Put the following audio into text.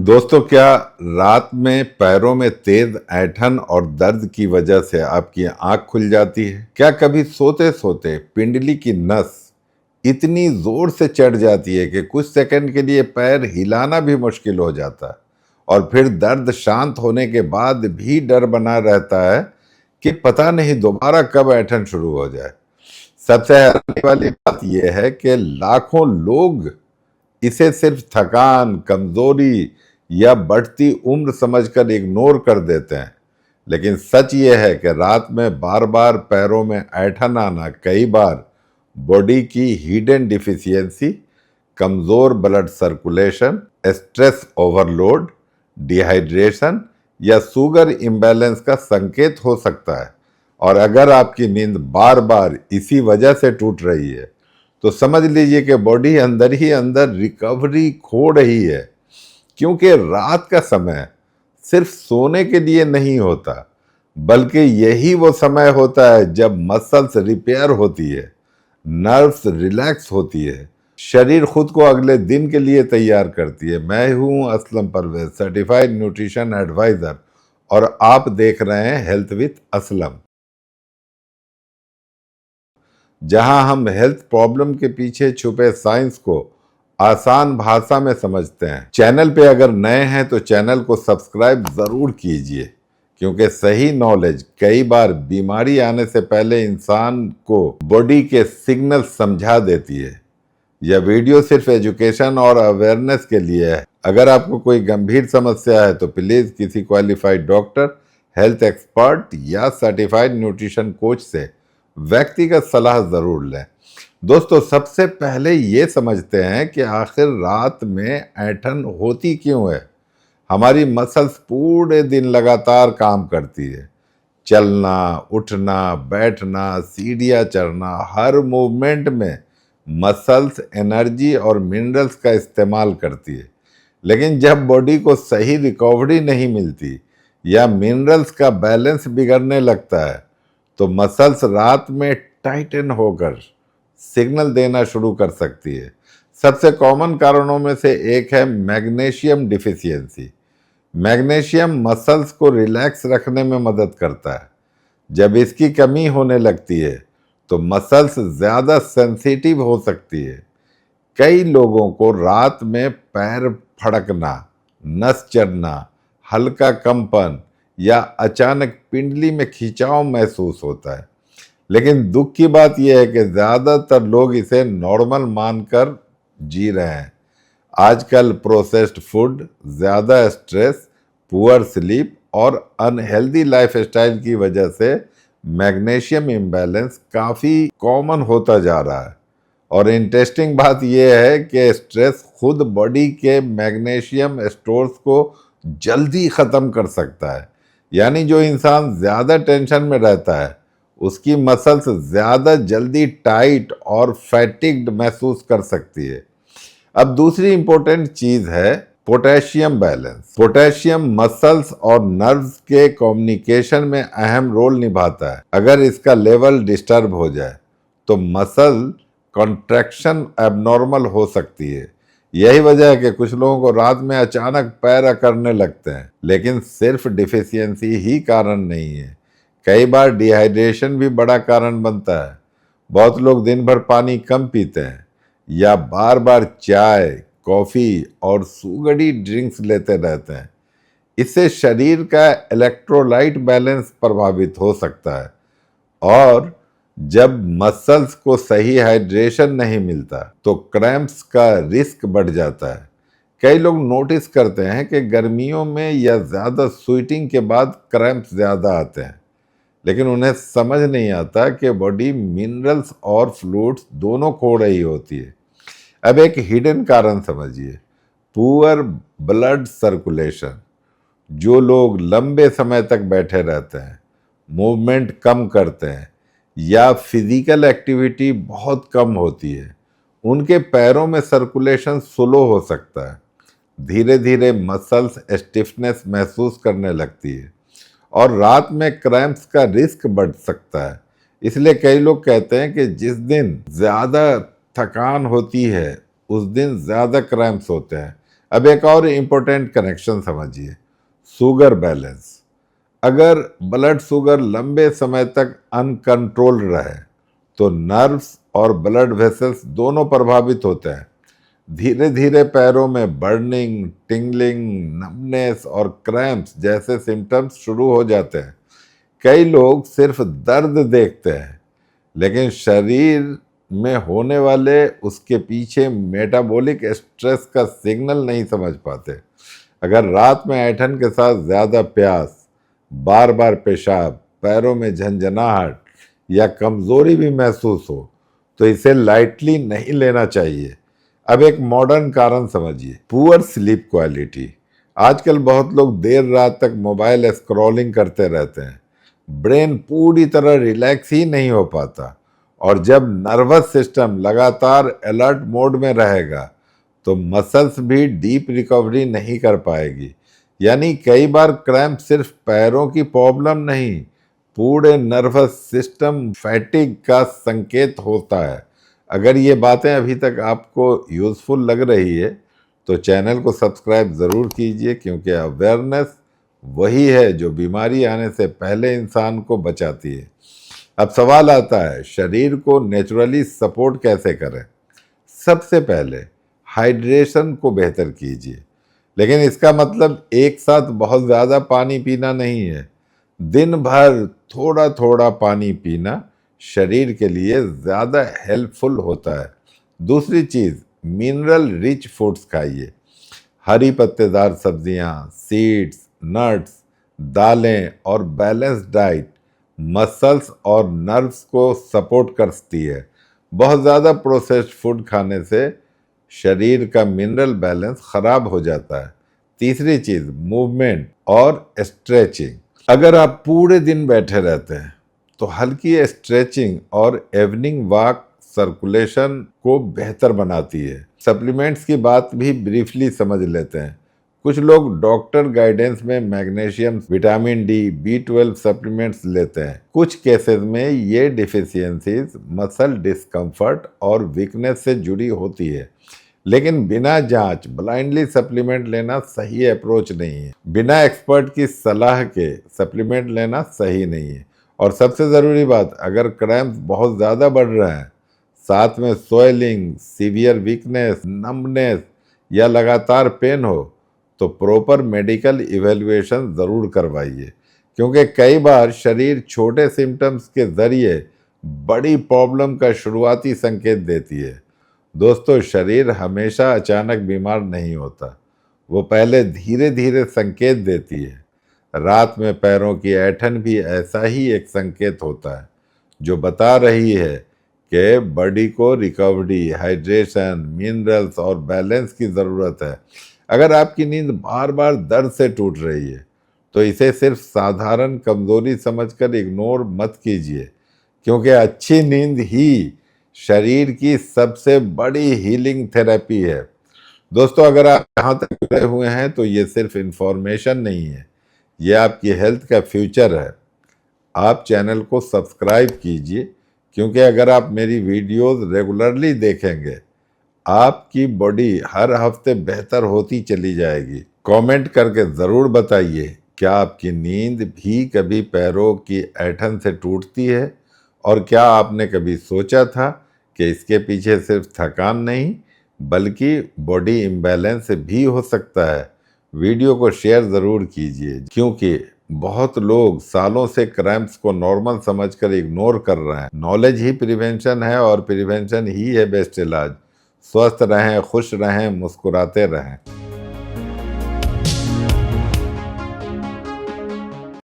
दोस्तों, क्या रात में पैरों में तेज ऐंठन और दर्द की वजह से आपकी आंख खुल जाती है? क्या कभी सोते सोते पिंडली की नस इतनी जोर से चढ़ जाती है कि कुछ सेकंड के लिए पैर हिलाना भी मुश्किल हो जाता है और फिर दर्द शांत होने के बाद भी डर बना रहता है कि पता नहीं दोबारा कब ऐंठन शुरू हो जाए। सबसे हैरानी वाली बात यह है कि लाखों लोग इसे सिर्फ थकान, कमजोरी या बढ़ती उम्र समझकर इग्नोर कर देते हैं। लेकिन सच यह है कि रात में बार बार पैरों में ऐंठन आना कई बार बॉडी की हिडन डिफिशियंसी, कमजोर blood circulation, stress overload, dehydration या शुगर इम्बैलेंस का संकेत हो सकता है। और अगर आपकी नींद बार बार इसी वजह से टूट रही है तो समझ लीजिए कि बॉडी अंदर ही अंदर रिकवरी खो रही है, क्योंकि रात का समय सिर्फ सोने के लिए नहीं होता, बल्कि यही वो समय होता है जब मसल्स रिपेयर होती है, नर्व्स रिलैक्स होती है, शरीर खुद को अगले दिन के लिए तैयार करती है। मैं हूं Aslam Parvez, certified nutrition advisor, और आप देख रहे हैं हेल्थ विथ असलम, जहां हम हेल्थ प्रॉब्लम के पीछे छुपे साइंस को आसान भाषा में समझते हैं। चैनल पे अगर नए हैं तो चैनल को सब्सक्राइब जरूर कीजिए, क्योंकि सही नॉलेज कई बार बीमारी आने से पहले इंसान को बॉडी के सिग्नल समझा देती है। यह वीडियो सिर्फ एजुकेशन और अवेयरनेस के लिए है। अगर आपको कोई गंभीर समस्या है तो प्लीज किसी क्वालिफाइड डॉक्टर, हेल्थ एक्सपर्ट या सर्टिफाइड न्यूट्रिशन कोच से व्यक्तिगत सलाह जरूर लें। दोस्तों, सबसे पहले ये समझते हैं कि आखिर रात में ऐंठन होती क्यों है। हमारी मसल्स पूरे दिन लगातार काम करती है। चलना, उठना, बैठना, सीढ़ियाँ चढ़ना, हर मूवमेंट में मसल्स एनर्जी और मिनरल्स का इस्तेमाल करती है। लेकिन जब बॉडी को सही रिकवरी नहीं मिलती या मिनरल्स का बैलेंस बिगड़ने लगता है तो मसल्स रात में टाइटन होकर सिग्नल देना शुरू कर सकती है। सबसे कॉमन कारणों में से एक है मैग्नीशियम डिफिशियंसी। मैग्नीशियम मसल्स को रिलैक्स रखने में मदद करता है। जब इसकी कमी होने लगती है तो मसल्स ज़्यादा सेंसिटिव हो सकती है। कई लोगों को रात में पैर फड़कना, नस चढ़ना, हल्का कंपन या अचानक पिंडली में खिंचाव महसूस होता है। लेकिन दुख की बात यह है कि ज़्यादातर लोग इसे नॉर्मल मानकर जी रहे हैं। आजकल प्रोसेस्ड फूड, ज़्यादा स्ट्रेस, पुअर स्लीप और अनहेल्दी लाइफस्टाइल की वजह से मैग्नीशियम इम्बैलेंस काफ़ी कॉमन होता जा रहा है। और इंटरेस्टिंग बात यह है कि स्ट्रेस खुद बॉडी के मैग्नीशियम स्टोर्स को जल्दी ख़त्म कर सकता है। यानी जो इंसान ज़्यादा टेंशन में रहता है उसकी मसल्स ज़्यादा जल्दी टाइट और फैटिग्ड महसूस कर सकती है। अब दूसरी इंपॉर्टेंट चीज़ है पोटेशियम बैलेंस। पोटेशियम मसल्स और नर्व्स के कम्युनिकेशन में अहम रोल निभाता है। अगर इसका लेवल डिस्टर्ब हो जाए तो मसल कॉन्ट्रैक्शन एबनॉर्मल हो सकती है। यही वजह है कि कुछ लोगों को रात में अचानक पैर अकड़ने लगते हैं। लेकिन सिर्फ डिफिशियंसी ही कारण नहीं है, कई बार डिहाइड्रेशन भी बड़ा कारण बनता है। बहुत लोग दिन भर पानी कम पीते हैं या बार बार चाय, कॉफ़ी और सुगड़ी ड्रिंक्स लेते रहते हैं। इससे शरीर का इलेक्ट्रोलाइट बैलेंस प्रभावित हो सकता है, और जब मसल्स को सही हाइड्रेशन नहीं मिलता तो क्रैम्प्स का रिस्क बढ़ जाता है। कई लोग नोटिस करते हैं कि गर्मियों में या ज़्यादा स्वेटिंग के बाद क्रैम्प्स ज़्यादा आते हैं, लेकिन उन्हें समझ नहीं आता कि बॉडी मिनरल्स और फ्लूइड्स दोनों खो रही होती है। अब एक हिडन कारण समझिए, पुअर ब्लड सर्कुलेशन। जो लोग लंबे समय तक बैठे रहते हैं, मूवमेंट कम करते हैं या फिजिकल एक्टिविटी बहुत कम होती है, उनके पैरों में सर्कुलेशन स्लो हो सकता है। धीरे धीरे मसल्स स्टिफनेस महसूस करने लगती है और रात में क्रैम्प्स का रिस्क बढ़ सकता है। इसलिए कई लोग कहते हैं कि जिस दिन ज़्यादा थकान होती है उस दिन ज़्यादा क्रैम्प्स होते हैं। अब एक और इम्पोर्टेंट कनेक्शन समझिए, शुगर बैलेंस। अगर ब्लड शुगर लंबे समय तक अनकंट्रोल्ड रहे तो नर्व्स और ब्लड वेसल्स दोनों प्रभावित होते हैं। धीरे धीरे पैरों में बर्निंग, टिंगलिंग, नमनेस और क्रैम्प्स जैसे सिम्टम्स शुरू हो जाते हैं। कई लोग सिर्फ दर्द देखते हैं लेकिन शरीर में होने वाले उसके पीछे मेटाबॉलिक स्ट्रेस का सिग्नल नहीं समझ पाते। अगर रात में ऐंठन के साथ ज़्यादा प्यास, बार बार पेशाब, पैरों में झंझनाहट या कमज़ोरी भी महसूस हो तो इसे लाइटली नहीं लेना चाहिए। अब एक मॉडर्न कारण समझिए, पुअर स्लीप क्वालिटी। आजकल बहुत लोग देर रात तक मोबाइल स्क्रॉलिंग करते रहते हैं। ब्रेन पूरी तरह रिलैक्स ही नहीं हो पाता और जब नर्वस सिस्टम लगातार अलर्ट मोड में रहेगा तो मसल्स भी डीप रिकवरी नहीं कर पाएगी। यानी कई बार क्रैम्प सिर्फ पैरों की प्रॉब्लम नहीं, पूरे नर्वस सिस्टम फैटिग का संकेत होता है। अगर ये बातें अभी तक आपको यूज़फुल लग रही है तो चैनल को सब्सक्राइब ज़रूर कीजिए, क्योंकि अवेयरनेस वही है जो बीमारी आने से पहले इंसान को बचाती है। अब सवाल आता है, शरीर को नेचुरली सपोर्ट कैसे करें? सबसे पहले हाइड्रेशन को बेहतर कीजिए, लेकिन इसका मतलब एक साथ बहुत ज़्यादा पानी पीना नहीं है। दिन भर थोड़ा थोड़ा पानी पीना शरीर के लिए ज़्यादा हेल्पफुल होता है। दूसरी चीज़, मिनरल रिच फूड्स खाइए। हरी पत्तेदार सब्जियां, सीड्स, नट्स, दालें और बैलेंस डाइट मसल्स और नर्व्स को सपोर्ट करती है। बहुत ज़्यादा प्रोसेस्ड फूड खाने से शरीर का मिनरल बैलेंस खराब हो जाता है। तीसरी चीज़, मूवमेंट और स्ट्रेचिंग। अगर आप पूरे दिन बैठे रहते हैं तो हल्की स्ट्रेचिंग और इवनिंग वॉक सर्कुलेशन को बेहतर बनाती है। सप्लीमेंट्स की बात भी ब्रीफली समझ लेते हैं। कुछ लोग डॉक्टर गाइडेंस में magnesium, vitamin D, B12 supplements लेते हैं। कुछ केसेस में ये डिफिशियंसीज मसल डिस्कम्फर्ट और वीकनेस से जुड़ी होती है, लेकिन बिना जांच ब्लाइंडली सप्लीमेंट लेना सही अप्रोच नहीं है। बिना एक्सपर्ट की सलाह के सप्लीमेंट लेना सही नहीं है। और सबसे ज़रूरी बात, अगर क्रैम्प्स बहुत ज़्यादा बढ़ रहे हैं, साथ में स्वेलिंग, सीवियर वीकनेस, नम्बनेस या लगातार पेन हो तो प्रॉपर मेडिकल इवैल्यूएशन ज़रूर करवाइए, क्योंकि कई बार शरीर छोटे सिम्टम्स के ज़रिए बड़ी प्रॉब्लम का शुरुआती संकेत देती है। दोस्तों, शरीर हमेशा अचानक बीमार नहीं होता, वो पहले धीरे धीरे संकेत देती है। रात में पैरों की ऐंठन भी ऐसा ही एक संकेत होता है जो बता रही है कि बॉडी को रिकवरी, हाइड्रेशन, मिनरल्स और बैलेंस की ज़रूरत है। अगर आपकी नींद बार बार दर्द से टूट रही है तो इसे सिर्फ साधारण कमज़ोरी समझकर इग्नोर मत कीजिए, क्योंकि अच्छी नींद ही शरीर की सबसे बड़ी हीलिंग थेरेपी है। दोस्तों, अगर आप यहाँ तक जुड़े हुए हैं तो ये सिर्फ इंफॉर्मेशन नहीं है, ये आपकी हेल्थ का फ्यूचर है। आप चैनल को सब्सक्राइब कीजिए, क्योंकि अगर आप मेरी वीडियोस रेगुलरली देखेंगे आपकी बॉडी हर हफ्ते बेहतर होती चली जाएगी। कमेंट करके ज़रूर बताइए, क्या आपकी नींद भी कभी पैरों की ऐंठन से टूटती है? और क्या आपने कभी सोचा था कि इसके पीछे सिर्फ थकान नहीं बल्कि बॉडी इम्बैलेंस भी हो सकता है? वीडियो को शेयर ज़रूर कीजिए, क्योंकि बहुत लोग सालों से क्रैम्प्स को नॉर्मल समझकर इग्नोर कर रहे हैं। नॉलेज ही प्रिवेंशन है और प्रिवेंशन ही है बेस्ट इलाज। स्वस्थ रहें, खुश रहें, मुस्कुराते रहें।